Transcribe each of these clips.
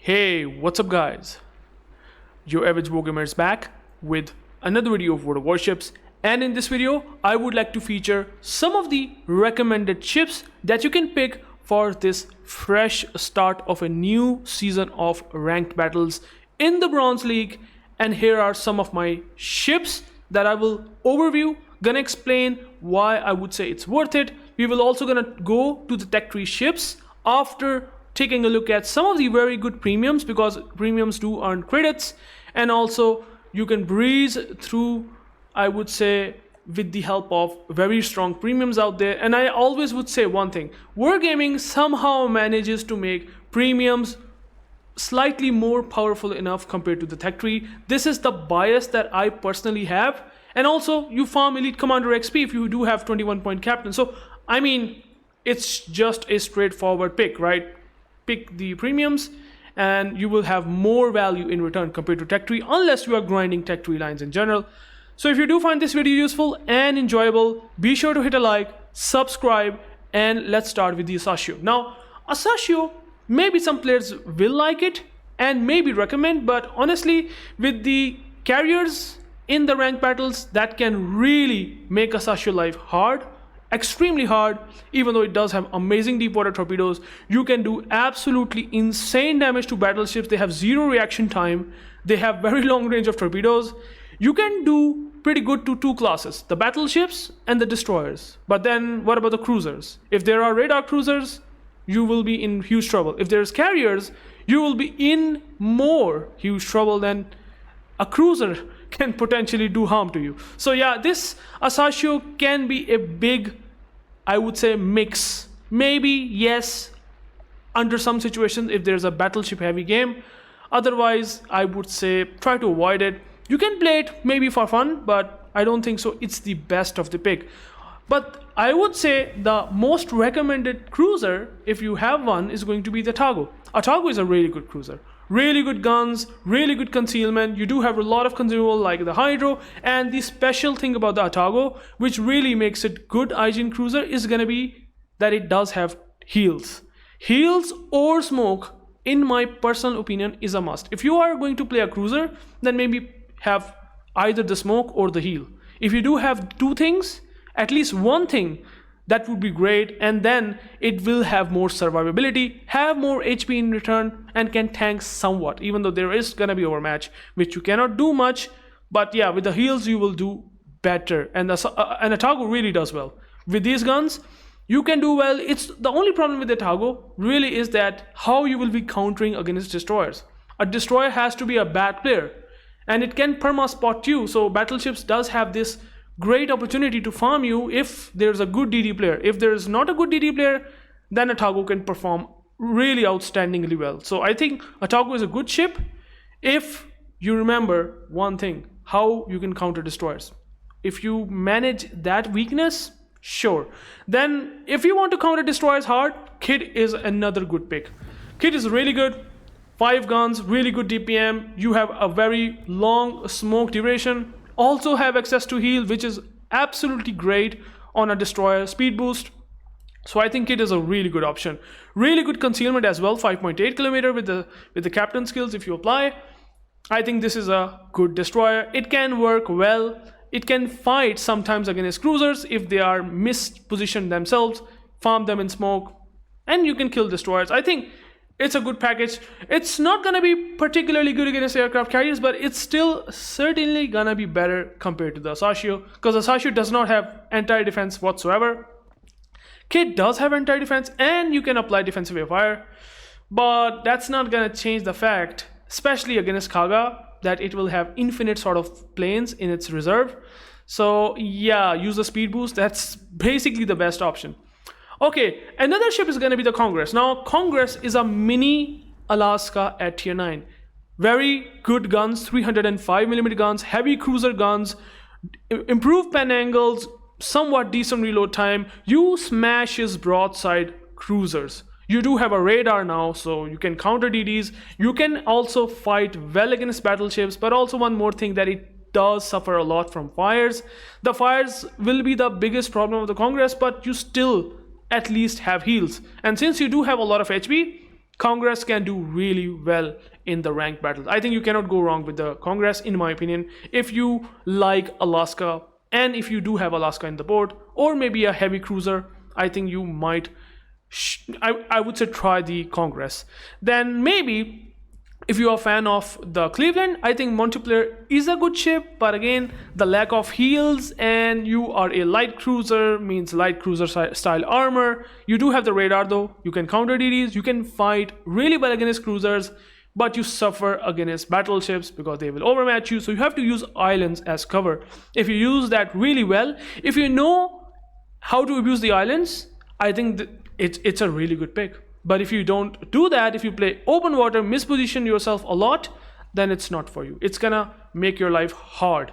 Hey, what's up guys? UrAvgWarGamer is back with another video of World of Warships, and in this video I would like to feature some of the recommended ships that you can pick for this fresh start of a new season of ranked battles in the Bronze League. And here are some of my ships that I will overview, gonna explain why I would say it's worth it. We will also gonna go to the tech tree ships after taking a look at some of the very good premiums, because premiums do earn credits, and also you can breeze through, I would say, with the help of very strong premiums out there. And I always would say one thing: Wargaming somehow manages to make premiums slightly more powerful enough compared to the tech tree. This is the bias that I personally have. And also you farm elite commander XP if you do have 21-point captain. So I mean, it's just a straightforward pick, right? Pick the premiums and you will have more value in return compared to tech tree, unless you are grinding tech tree lines in general. So if you do find this video useful and enjoyable, be sure to hit a like, subscribe, and let's start with the Asashio. Now, Asashio, maybe some players will like it and maybe recommend, but honestly, with the carriers in the ranked battles, that can really make Asashio life hard. Extremely hard. Even though it does have amazing deep water torpedoes, you can do absolutely insane damage to battleships. They have zero reaction time, they have very long range of torpedoes. You can do pretty good to two classes, the battleships and the destroyers. But then what about the cruisers? If there are radar cruisers, you will be in huge trouble. If there's carriers, you will be in more huge trouble than a cruiser can potentially do harm to you. So yeah, this Asashio can be a big, I would say, mix. Maybe yes, under some situations if there's a battleship heavy game. Otherwise, I would say try to avoid it. You can play it maybe for fun, but I don't think so it's the best of the pick. But I would say the most recommended cruiser, if you have one, is going to be the Atago. Atago is a really good cruiser. Really good guns, really good concealment. You do have a lot of consumable like the hydro, and the special thing about the Atago, which really makes it good IGN cruiser, is gonna be that it does have heals. Heals or smoke, in my personal opinion, is a must. If you are going to play a cruiser, then maybe have either the smoke or the heal. If you do have two things, at least one thing, that would be great, and then it will have more survivability, have more HP in return, and can tank somewhat, even though there is gonna be overmatch, which you cannot do much. But yeah, with the heals you will do better, and Atago really does well. With these guns, you can do well. It's the only problem with the Atago really is that how you will be countering against destroyers. A destroyer has to be a bad player, and it can perma spot you, so battleships does have this great opportunity to farm you if there's a good DD player. If there's not a good DD player, then Atago can perform really outstandingly well. So I think Atago is a good ship if you remember one thing: how you can counter destroyers. If you manage that weakness, sure. Then if you want to counter destroyers hard, Kit is another good pick. Kit is really good. 5 guns, really good DPM. You have a very long smoke duration. Also have access to heal, which is absolutely great on a destroyer. Speed boost. So I think it is a really good option. Really good concealment as well, 5.8 kilometer with the captain skills if you apply. I think this is a good destroyer. It can work well. It can fight sometimes against cruisers if they are mispositioned themselves, farm them in smoke, and you can kill destroyers. I think it's a good package. It's not gonna be particularly good against aircraft carriers, but it's still certainly gonna be better compared to the Asashio, because Asashio does not have anti-defense whatsoever. Kit does have anti-defense, and you can apply defensive air fire, but that's not gonna change the fact, especially against Kaga, that it will have infinite sort of planes in its reserve. So yeah, use the speed boost. That's basically the best option. Okay, another ship is going to be the Congress. Now, Congress is a mini Alaska at tier 9. Very good guns, 305mm guns, heavy cruiser guns, improved pen angles, somewhat decent reload time. You smash his broadside cruisers. You do have a radar now, so you can counter DDs. You can also fight well against battleships, but also one more thing, that it does suffer a lot from fires. The fires will be the biggest problem of the Congress, but you still at least have heals, and since you do have a lot of HP, Congress can do really well in the ranked battles. I think you cannot go wrong with the Congress, in my opinion. If you like Alaska, and if you do have Alaska in the board, or maybe a heavy cruiser, I think you might, I would say try the Congress. Then maybe if you are a fan of the Cleveland, I think Montpelier is a good ship, but again, the lack of heals and you are a light cruiser means light cruiser style armor. You do have the radar though, you can counter DDs, you can fight really well against cruisers, but you suffer against battleships because they will overmatch you, so you have to use islands as cover. If you use that really well, if you know how to abuse the islands, I think that it's a really good pick. But if you don't do that, if you play open water, misposition yourself a lot, then it's not for you. It's gonna make your life hard.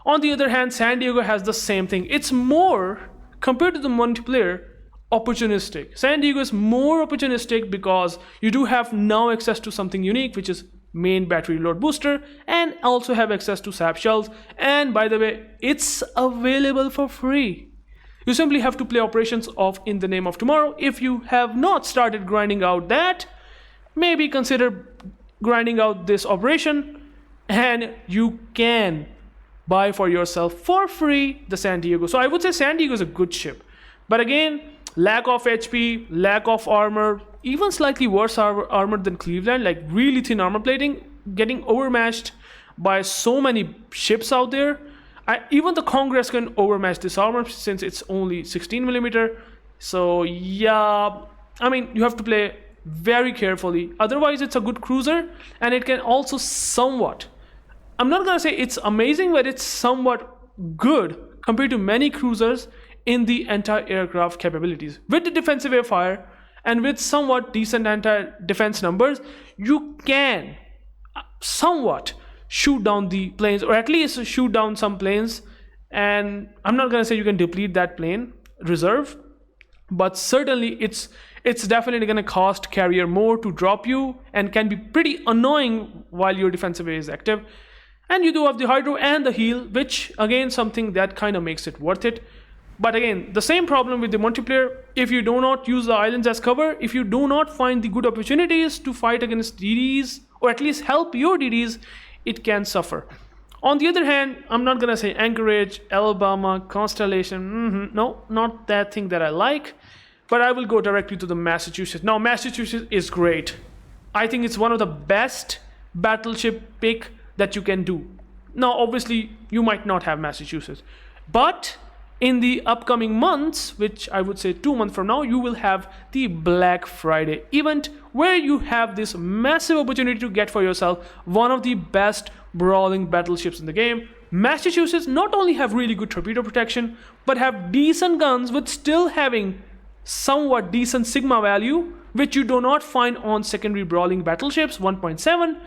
On the other hand, San Diego has the same thing. It's more, compared to the Montpelier, opportunistic. San Diego is more opportunistic because you do have now access to something unique, which is main battery load booster, and also have access to sap shells. And by the way, it's available for free. You simply have to play operations of In the Name of Tomorrow. If you have not started grinding out that, maybe consider grinding out this operation, and you can buy for yourself for free the San Diego. So I would say San Diego is a good ship. But again, lack of HP, lack of armor, even slightly worse armor than Cleveland, like really thin armor plating, getting overmatched by so many ships out there. Even the Congress can overmatch this armor since it's only 16mm. So yeah, I mean, you have to play very carefully. Otherwise, it's a good cruiser, and it can also somewhat, I'm not gonna say it's amazing, but it's somewhat good compared to many cruisers in the anti-aircraft capabilities. With the defensive air fire and with somewhat decent anti-defense numbers, you can somewhat shoot down the planes, or at least shoot down some planes. And I'm not gonna say you can deplete that plane reserve, but certainly it's definitely gonna cost carrier more to drop you and can be pretty annoying while your defensive is active. And you do have the hydro and the heal, which again something that kind of makes it worth it. But again, the same problem with the Montpelier. If you do not use the islands as cover, if you do not find the good opportunities to fight against DDs, or at least help your DDs, it can suffer. On the other hand, I'm not gonna say Anchorage, Alabama, Constellation, no, not that thing that I like, but I will go directly to the Massachusetts. Now, Massachusetts is great. I think it's one of the best battleship pick that you can do. Now, obviously, you might not have Massachusetts, but in the upcoming months, which I would say 2 months from now, you will have the Black Friday event where you have this massive opportunity to get for yourself one of the best brawling battleships in the game. Massachusetts not only have really good torpedo protection, but have decent guns with still having somewhat decent sigma value, which you do not find on secondary brawling battleships, 1.7.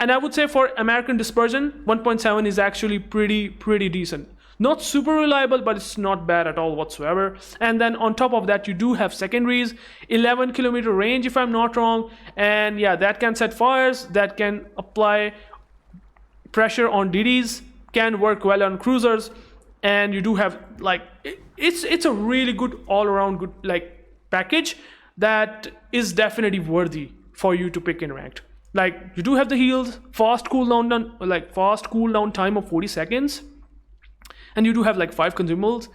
And I would say for American dispersion, 1.7 is actually pretty decent. Not super reliable, but it's not bad at all whatsoever. And then on top of that, you do have secondaries, 11-kilometer range if I'm not wrong. And yeah, that can set fires, that can apply pressure on DDs, can work well on cruisers. And you do have like, it's a really good all-around good like package that is definitely worthy for you to pick in ranked. Like, you do have the heals, fast cooldown time of 40 seconds. And you do have like 5 consumables.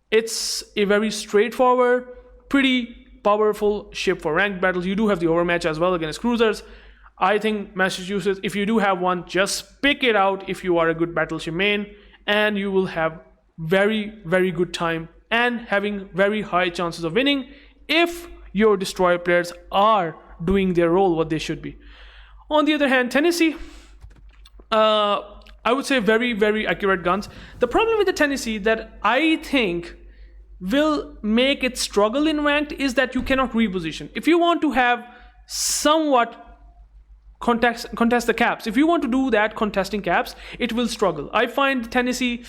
It's a very straightforward, pretty powerful ship for ranked battles. You do have the overmatch as well against cruisers. I think Massachusetts, if you do have one, just pick it out if you are a good battleship main, and you will have very good time and having very high chances of winning if your destroyer players are doing their role what they should be. On the other hand, Tennessee, I would say very accurate guns. The problem with the Tennessee that I think will make it struggle in ranked is that you cannot reposition. If you want to have somewhat contest the caps, if you want to do that contesting caps, it will struggle. I find Tennessee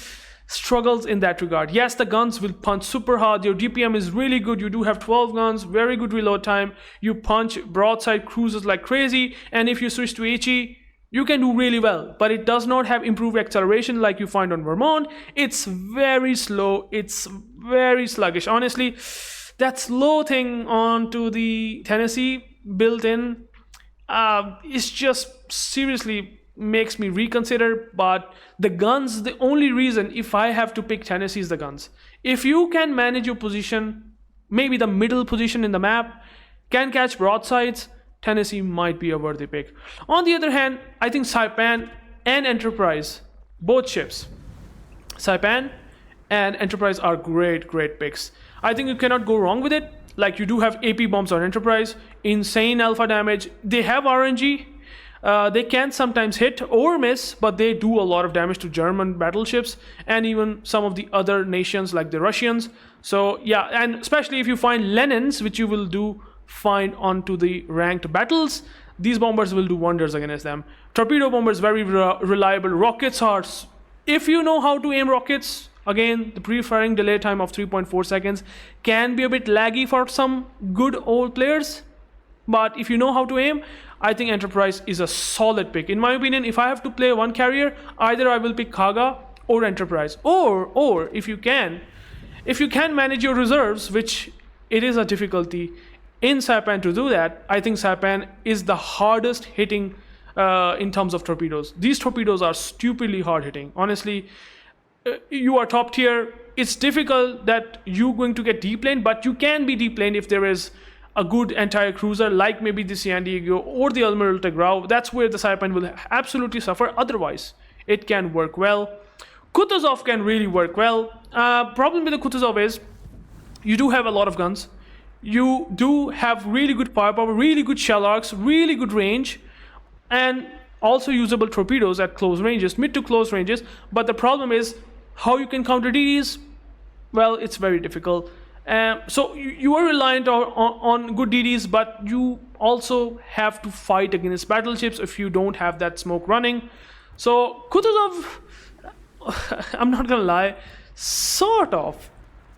struggles in that regard. Yes, the guns will punch super hard. Your DPM is really good. You do have 12 guns, very good reload time. You punch broadside cruisers like crazy. And if you switch to HE, you can do really well, but it does not have improved acceleration like you find on Vermont. It's very slow. It's very sluggish. Honestly, that slow thing onto the Tennessee built in, it's just seriously makes me reconsider. But the guns, the only reason if I have to pick Tennessee is the guns. If you can manage your position, maybe the middle position in the map, can catch broadsides, Tennessee might be a worthy pick. On the other hand, I think Saipan and Enterprise, both ships, Saipan and Enterprise are great picks. I think you cannot go wrong with it. Like, you do have AP bombs on Enterprise, insane alpha damage. They have RNG. They can sometimes hit or miss, but they do a lot of damage to German battleships and even some of the other nations like the Russians. So yeah, and especially if you find Lenins, which you will do find onto the ranked battles, these bombers will do wonders against them. Torpedo bombers, very reliable. Rockets are, if you know how to aim rockets, again, the pre-firing delay time of 3.4 seconds can be a bit laggy for some good old players. But if you know how to aim, I think Enterprise is a solid pick. In my opinion, if I have to play one carrier, either I will pick Kaga or Enterprise. Or if you can manage your reserves, which it is a difficulty in Saipan to do that, I think Saipan is the hardest hitting in terms of torpedoes. These torpedoes are stupidly hard hitting. Honestly, you are top tier. It's difficult that you're going to get deplaned, but you can be deplaned if there is a good anti-cruiser like maybe the San Diego or the Admiral Grau. That's where the Saipan will absolutely suffer. Otherwise, it can work well. Kutuzov can really work well. Problem with the Kutuzov is you do have a lot of guns. You do have really good firepower, really good shell arcs, really good range, and also usable torpedoes at close ranges, mid to close ranges. But the problem is how you can counter DDs. Well, it's very difficult. So you are reliant on good DDs, but you also have to fight against battleships if you don't have that smoke running. So Kutuzov, I'm not gonna lie, sort of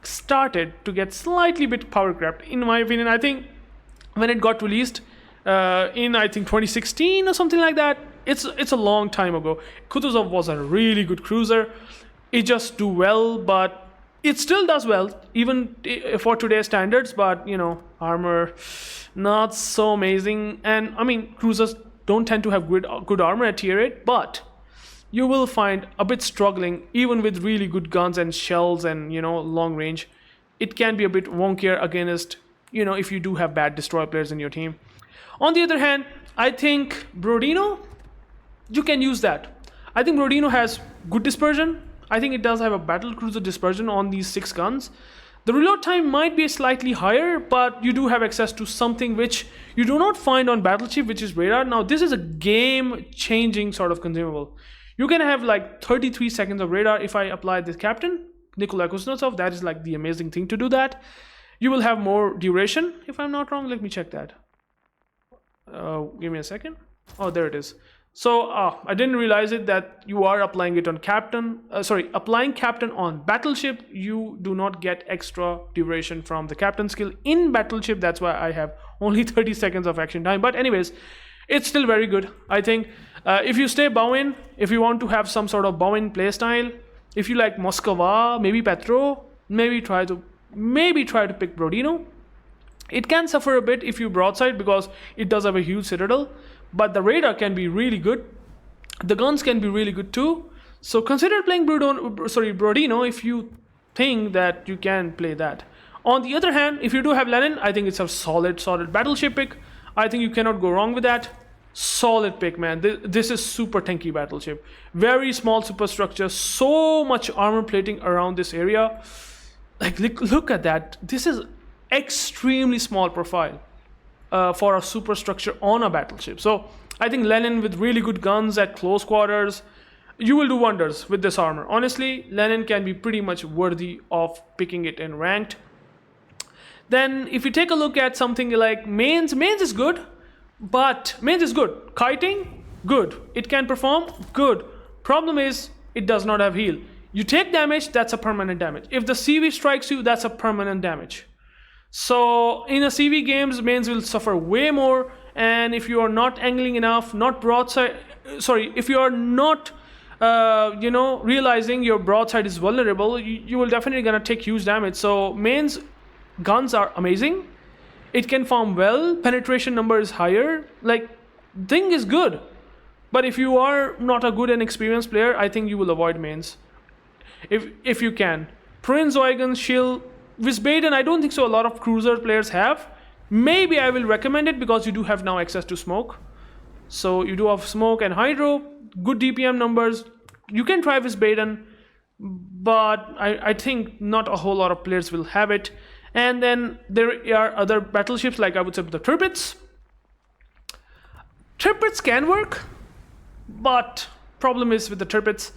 started to get slightly bit power crept, in my opinion. I think when it got released in, I think, 2016 or something like that, it's a long time ago. Kutuzov was a really good cruiser. It just do well, but it still does well, even for today's standards, but, you know, armor, not so amazing. And, I mean, cruisers don't tend to have good armor at tier 8, but you will find a bit struggling, even with really good guns and shells and, you know, long range. It can be a bit wonkier against, you know, if you do have bad destroyer players in your team. On the other hand, I think Borodino, you can use that. I think Borodino has good dispersion. I think it does have a battlecruiser dispersion on these 6 guns. The reload time might be slightly higher, but you do have access to something which you do not find on battleship, which is radar. Now, this is a game-changing sort of consumable. You can have like 33 seconds of radar. If I apply this captain, Nikolai Kuznetsov, that is like the amazing thing to do that. You will have more duration, if I'm not wrong. Let me check that. Give me a second. Oh, there it is. So I didn't realize it that you are applying it on captain. Applying captain on battleship, you do not get extra duration from the captain skill in battleship. That's why I have only 30 seconds of action time. But anyways, it's still very good. I think if you stay bow-in, if you want to have some sort of bow-in playstyle, if you like Moskva, maybe Petro, maybe try to pick Borodino. It can suffer a bit if you broadside because it does have a huge citadel. But the radar can be really good. The guns can be really good too. So consider playing Borodino if you think that you can play that. On the other hand, if you do have Lenin, I think it's a solid battleship pick. I think you cannot go wrong with that. Solid pick, man. This is super tanky battleship. Very small superstructure. So much armor plating around this area. Like, look at that. This is extremely small profile. For a superstructure on a battleship. So I think Lenin with really good guns at close quarters, you will do wonders with this armor. Honestly, Lenin can be pretty much worthy of picking it in ranked. Then if you take a look at something like Mainz is good, but Mainz is good. Kiting, good. It can perform, good. Problem is, it does not have heal. You take damage, that's a permanent damage. If the CV strikes you, that's a permanent damage. So in a CV games, Mainz will suffer way more, and if you are not angling enough, if you are not, realizing your broadside is vulnerable, you will definitely gonna take huge damage. So Mainz guns are amazing. it can farm well, penetration number is higher, like thing is good. But if you are not a good and experienced player, I think you will avoid Mainz if you can. Prince Eugen, Schill, Wiesbaden, I don't think so a lot of cruiser players have. Maybe I will recommend it because you do have now access to smoke. So you do have smoke and hydro, good DPM numbers. You can try Wiesbaden, but I think not a whole lot of players will have it. And then there are other battleships, like I would say the Tirpitz. Tirpitz can work, but problem is with the Tirpitz,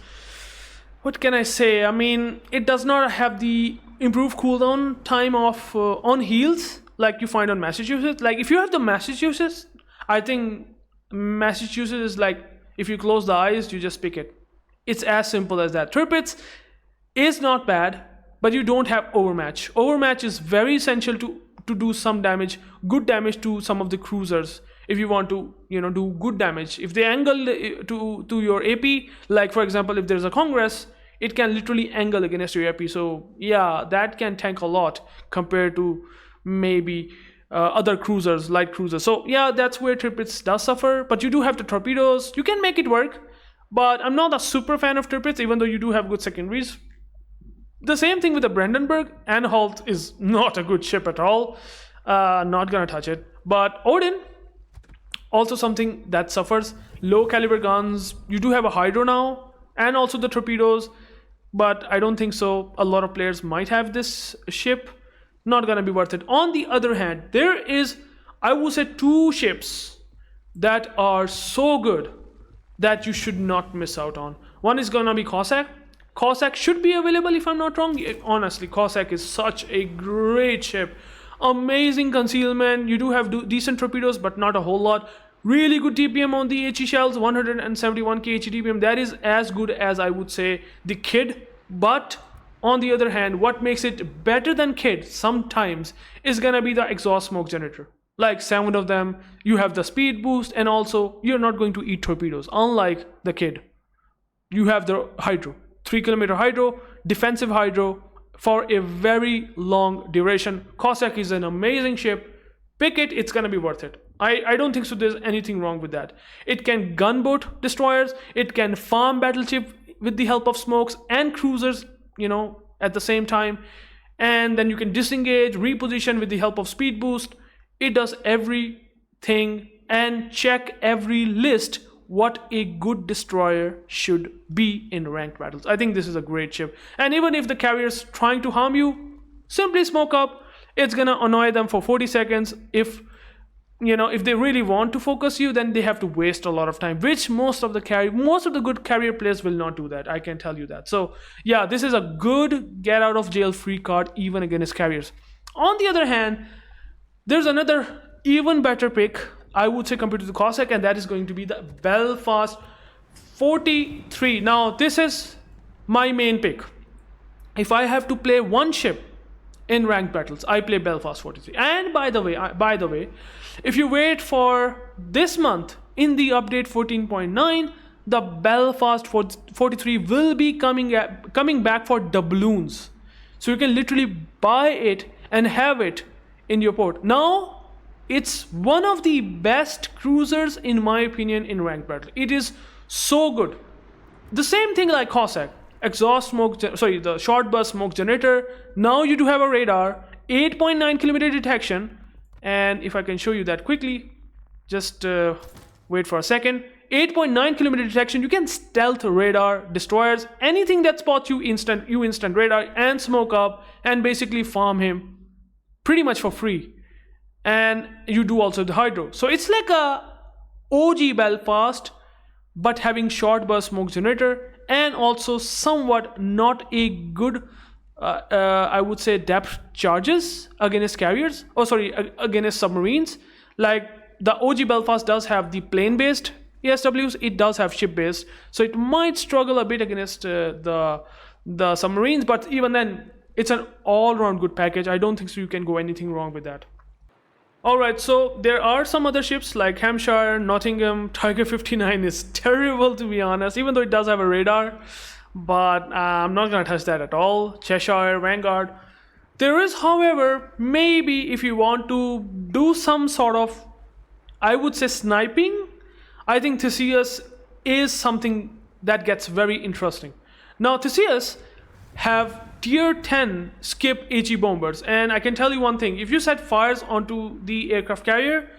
what can I say? I mean, it does not have the improved cooldown time of on heals like you find on Massachusetts. Like if you have the Massachusetts, I think Massachusetts is like if you close the eyes, you just pick it. It's as simple as that. Tirpitz is not bad, but you don't have overmatch. Overmatch is very essential to do some damage, good damage to some of the cruisers. If you want to, do good damage. If they angle to your AP, like for example, if there's a Congress, it can literally angle against your AP. So yeah, that can tank a lot compared to maybe other cruisers, light cruisers. So yeah, that's where Tirpitz does suffer. But you do have the torpedoes. You can make it work. But I'm not a super fan of Tirpitz, even though you do have good secondaries. The same thing with the Brandenburg. Anhalt is not a good ship at all. Not gonna touch it. But Odin, also something that suffers. Low caliber guns. You do have a hydro now, and also the torpedoes. But I don't think so. A lot of players might have this ship. Not gonna be worth it. On the other hand, there is, I would say, 2 ships that are so good that you should not miss out on. One is gonna be Cossack. Cossack should be available if I'm not wrong. Honestly, Cossack is such a great ship. Amazing concealment. You do have decent torpedoes, but not a whole lot. Really good TPM on the HE shells, 171k HE TPM. That is as good as I would say the Kid. But on the other hand, what makes it better than Kid sometimes is gonna be the exhaust smoke generator. Like 7 of them, you have the speed boost, and also you're not going to eat torpedoes. Unlike the Kid, you have the hydro, 3 kilometer hydro, defensive hydro for a very long duration. Cossack is an amazing ship. Pick it, it's gonna be worth it. I don't think so there's anything wrong with that. It can gunboat destroyers, it can farm battleship with the help of smokes and cruisers, at the same time. And then you can disengage, reposition with the help of speed boost. It does everything and check every list what a good destroyer should be in ranked battles. I think this is a great ship. And even if the carrier's trying to harm you, simply smoke up. It's gonna annoy them for 40 seconds. If they really want to focus you, then they have to waste a lot of time, which most of the good carrier players will not do that. I can tell you that. So yeah, this is a good get out of jail free card even against carriers. On the other hand, there's another even better pick, I would say, compared to the Cossack, and that is going to be the Belfast 43. Now, this is my main pick. If I have to play one ship in ranked battles, I play Belfast 43. And by the way, if you wait for this month in the update 14.9, the Belfast 43 will be coming back for doubloons. So you can literally buy it and have it in your port. Now, it's one of the best cruisers in my opinion in ranked battle. It is so good. The same thing like Cossack. The short burst smoke generator. Now you do have a radar, 8.9 kilometer detection, and if I can show you that quickly, just wait for a second. 8.9 kilometer detection. You can stealth radar destroyers. Anything that spots you instant radar and smoke up and basically farm him pretty much for free. And you do also the hydro. So it's like a OG Belfast, but having short burst smoke generator, and also somewhat not a good I would say depth charges against carriers, against submarines. Like the OG Belfast does have the plane based ESWs, it does have ship based, so it might struggle a bit against the submarines, but even then it's an all-round good package. I don't think so you can go anything wrong with that. Alright, so there are some other ships like Hampshire, Nottingham. Tiger 59 is terrible, to be honest, even though it does have a radar, but I'm not gonna touch that at all. Cheshire, Vanguard. There is, however, maybe if you want to do some sort of, I would say, sniping, I think Theseus is something that gets very interesting. Now, Theseus have tier 10 skip HE bombers, and I can tell you one thing: if you set fires onto the aircraft carrier,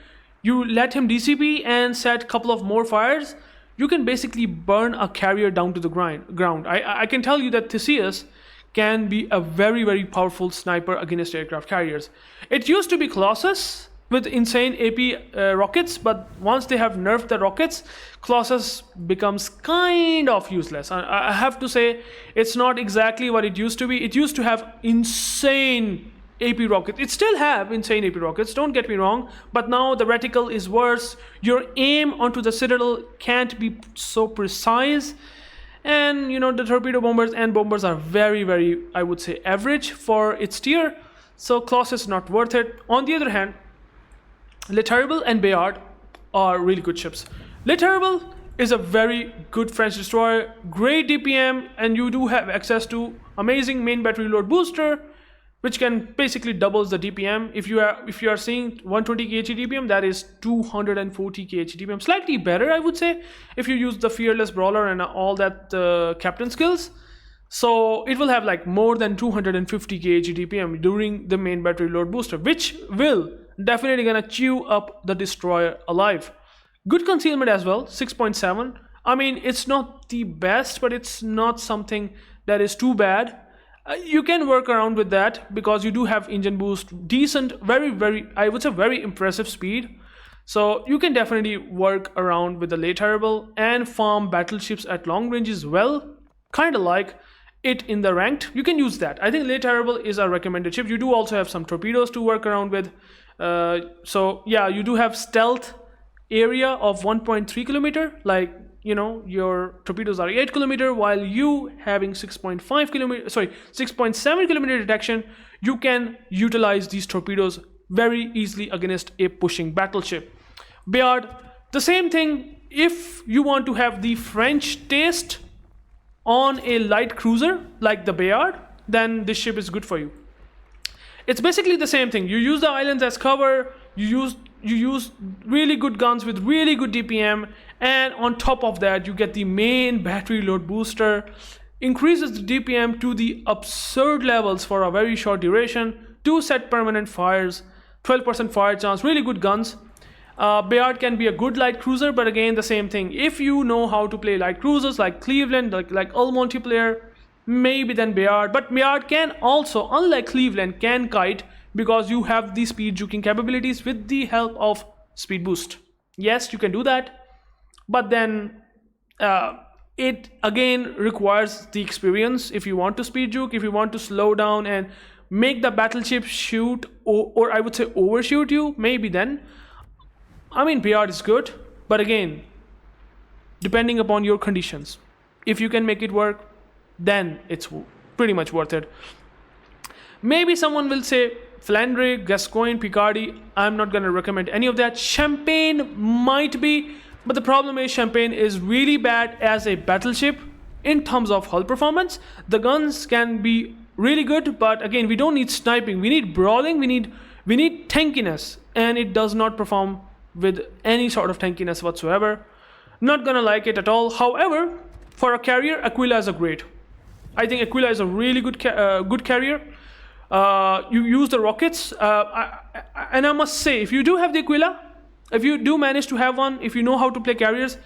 you let him DCP and set a couple of more fires, you can basically burn a carrier down to the ground. I can tell you that Theseus can be a very, very powerful sniper against aircraft carriers. It used to be Colossus with insane AP rockets, but once they have nerfed the rockets, Colossus becomes kind of useless. I have to say, it's not exactly what it used to be. It used to have insane AP rockets. It still have insane AP rockets, don't get me wrong, but now the reticle is worse. Your aim onto the citadel can't be so precise. And you know, the torpedo bombers and bombers are very, very, I would say, average for its tier. So Colossus is not worth it. On the other hand, Le Terrible and Bayard are really good ships. Le Terrible is a very good French destroyer, great DPM, and you do have access to amazing main battery load booster, which can basically doubles the DPM. If you are seeing 120 kh DPM, that is 240 kh DPM, slightly better, I would say, if you use the Fearless Brawler and all that captain skills. So it will have like more than 250 kh DPM during the main battery load booster, which will definitely gonna chew up the destroyer alive. Good concealment as well, 6.7. I mean, it's not the best, but it's not something that is too bad. You can work around with that because you do have engine boost, decent, very, very, I would say, very impressive speed. So you can definitely work around with the Le Terrible and farm battleships at long range as well, kind of like it in the ranked. You can use that. I think Le Terrible is a recommended ship. You do also have some torpedoes to work around with. So yeah, you do have stealth area of 1.3 kilometer, like, you know, your torpedoes are 8 kilometer, while you having 6.5 kilometer, sorry, 6.7 kilometer detection. You can utilize these torpedoes very easily against a pushing battleship. Bayard, the same thing. If you want to have the French taste on a light cruiser like the Bayard, then this ship is good for you. It's basically the same thing. You use the islands as cover, you use really good guns with really good DPM, and on top of that you get the main battery load booster, increases the DPM to the absurd levels for a very short duration, 2 set permanent fires, 12% fire chance, really good guns. Bayard can be a good light cruiser, but again, the same thing. If you know how to play light cruisers like Cleveland, like all Montpelier, maybe then Bayard. But Bayard can also, unlike Cleveland, can kite because you have the speed juking capabilities with the help of speed boost. Yes, you can do that, but then it again requires the experience. If you want to speed juke, if you want to slow down and make the battleship shoot, or I would say overshoot you, maybe then, I mean, Bayard is good, but again, depending upon your conditions, if you can make it work, then it's pretty much worth it. Maybe someone will say Flandre, Gascoigne, Picardy. I'm not going to recommend any of that. Champagne might be, but the problem is Champagne is really bad as a battleship in terms of hull performance. The guns can be really good, but again, we don't need sniping. We need brawling. We need tankiness, and it does not perform with any sort of tankiness whatsoever. Not gonna like it at all. However, for a carrier, Aquila is a great. I think Aquila is a really good carrier. You use the rockets, and I must say, if you do have the Aquila, if you do manage to have one, if you know how to play carriers,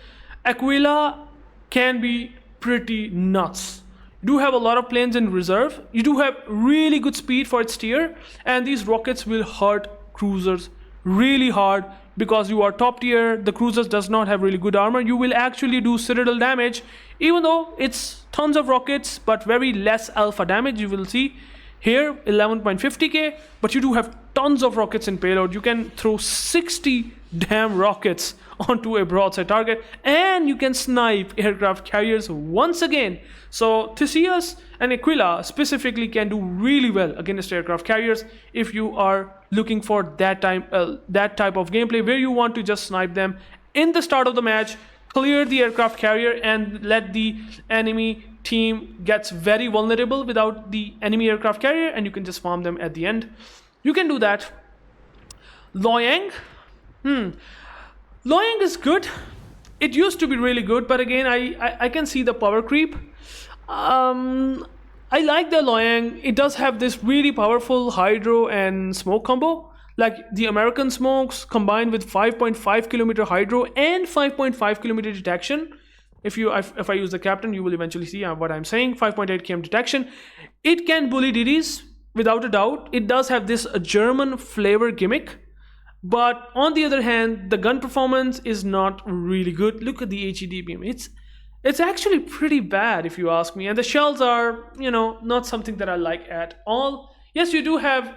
Aquila can be pretty nuts. You do have a lot of planes in reserve. You do have really good speed for its tier, and these rockets will hurt cruisers really hard because you are top tier. The cruisers does not have really good armor. You will actually do citadel damage, even though it's tons of rockets but very less alpha damage. You will see here 11.50k, but you do have tons of rockets in payload. You can throw 60 damn rockets onto a broadside target, and you can snipe aircraft carriers once again. So Theseus and Aquila specifically can do really well against aircraft carriers if you are looking for that type of gameplay where you want to just snipe them in the start of the match, clear the aircraft carrier and let the enemy team gets very vulnerable without the enemy aircraft carrier, and you can just farm them at the end. You can do that. Loyang. Loyang is good. It used to be really good, but again, I can see the power creep. I like the Loyang. It does have this really powerful hydro and smoke combo, like the American smokes combined with 5.5 kilometer hydro and 5.5 kilometer detection. If I use the captain, you will eventually see what I'm saying. 5.8 km detection. It can bully DDs without a doubt. It does have this German flavor gimmick, but on the other hand, the gun performance is not really good. Look at the HED beam. It's actually pretty bad if you ask me, and the shells are, not something that I like at all. Yes, you do have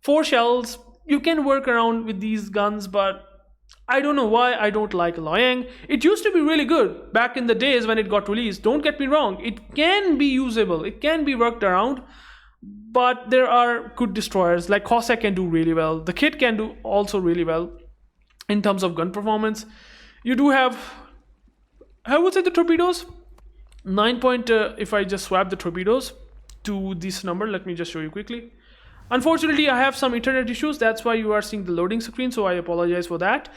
4 shells. You can work around with these guns, but I don't know why I don't like Loyang. It used to be really good back in the days when it got released. Don't get me wrong, it can be usable, it can be worked around, but there are good destroyers like Cossack can do really well. The Kit can do also really well in terms of gun performance. You do have, I would say, the torpedoes. 9 point, if I just swap the torpedoes to this number, let me just show you quickly. Unfortunately, I have some internet issues. That's why you are seeing the loading screen, so I apologize for that.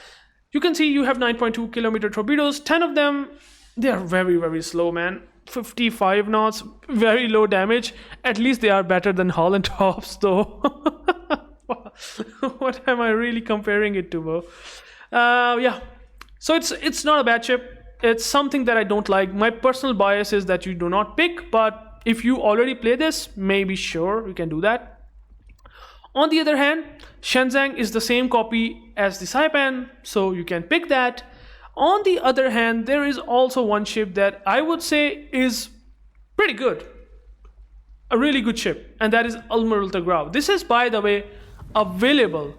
You can see you have 9.2 kilometer torpedoes. 10 of them, they are very, very slow, man. 55 knots, very low damage. At least they are better than Holland tops, though. What am I really comparing it to, bro? Yeah. So it's not a bad ship. It's something that I don't like. My personal bias is that you do not pick, but if you already play this, maybe sure, you can do that. On the other hand, Shenzhang is the same copy as the Saipan, so you can pick that. On the other hand, there is also one ship that I would say is pretty good. A really good ship, and that is Admiral Grau. This is, by the way, available.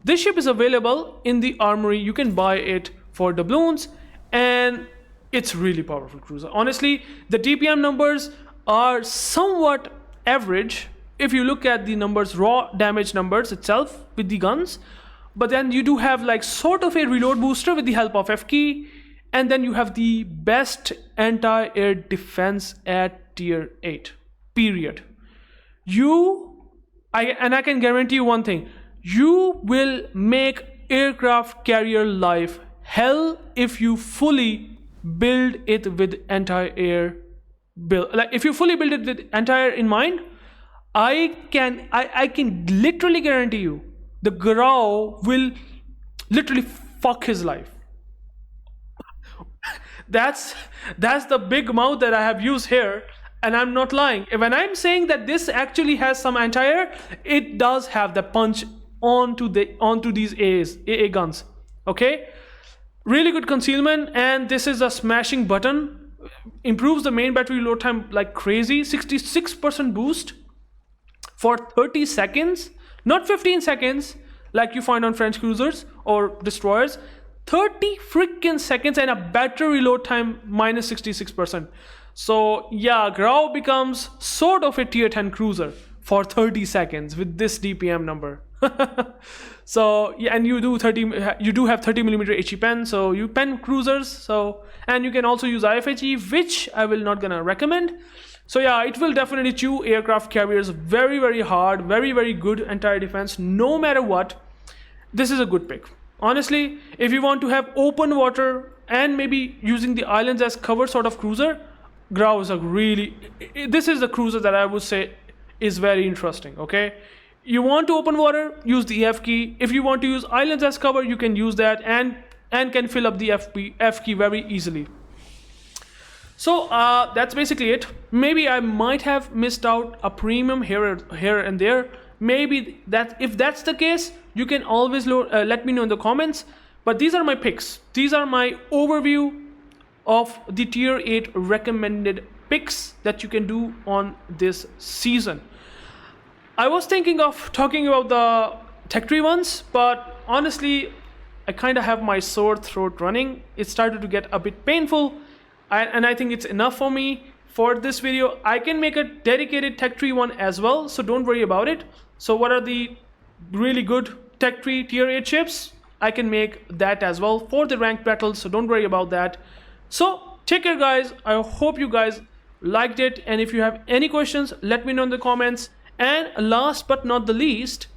This ship is available in the armory. You can buy it for doubloons, and it's really powerful cruiser. Honestly, the DPM numbers are somewhat average if you look at the numbers, raw damage numbers itself with the guns, but then you do have like sort of a reload booster with the help of F key, and then you have the best anti-air defense at tier 8, period. I can guarantee you one thing, you will make aircraft carrier life hell if you fully build it with anti-air build. Like if you fully build it with anti-air in mind, I can literally guarantee you the Grau will literally fuck his life. That's the big mouth that I have used here, and I'm not lying. When I'm saying that this actually has some anti-air, it does have the punch onto these AA guns. Okay, really good concealment, and this is a smashing button. Improves the main battery load time like crazy. 66% boost for 30 seconds, not 15 seconds like you find on French cruisers or destroyers. 30 freaking seconds, and a battery load time minus 66%. So yeah, Grau becomes sort of a tier 10 cruiser for 30 seconds with this DPM number. So yeah, and you do have 30 millimeter HE pen, so you pen cruisers. So, and you can also use IFHE, which I will not gonna recommend. So yeah, it will definitely chew aircraft carriers very, very hard. Very, very good anti-air defense no matter what. This is a good pick. Honestly, if you want to have open water and maybe using the islands as cover sort of cruiser, Grau is this is the cruiser that I would say is very interesting. Okay, you want to open water, use the F key. If you want to use islands as cover, you can use that and can fill up the F key very easily. So that's basically it. Maybe I might have missed out a premium here and there. Maybe if that's the case, you can always let me know in the comments. But these are my picks. These are my overview of the tier 8 recommended picks that you can do on this season. I was thinking of talking about the tech tree ones, but honestly, I kind of have my sore throat running. It started to get a bit painful, and I think it's enough for me for this video. I can make a dedicated tech tree one as well, so don't worry about it. So what are the really good tech tree tier 8 ships? I can make that as well for the ranked battles, so don't worry about that. So take care guys, I hope you guys liked it, and if you have any questions, let me know in the comments. And last but not the least,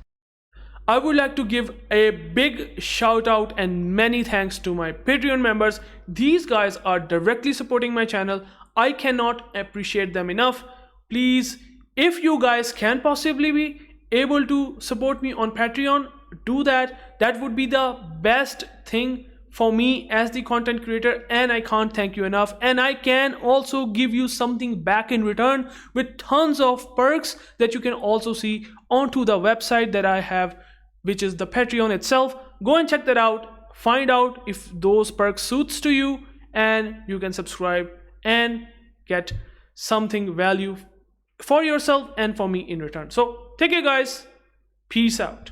I would like to give a big shout out and many thanks to my Patreon members. These guys are directly supporting my channel. I cannot appreciate them enough. Please, if you guys can possibly be able to support me on Patreon, do that. That would be the best thing for me as the content creator, and I can't thank you enough. And I can also give you something back in return with tons of perks that you can also see onto the website that I have, which is the Patreon itself. Go and check that out, find out if those perks suits to you, and you can subscribe and get something value for yourself and for me in return. So take care guys, peace out.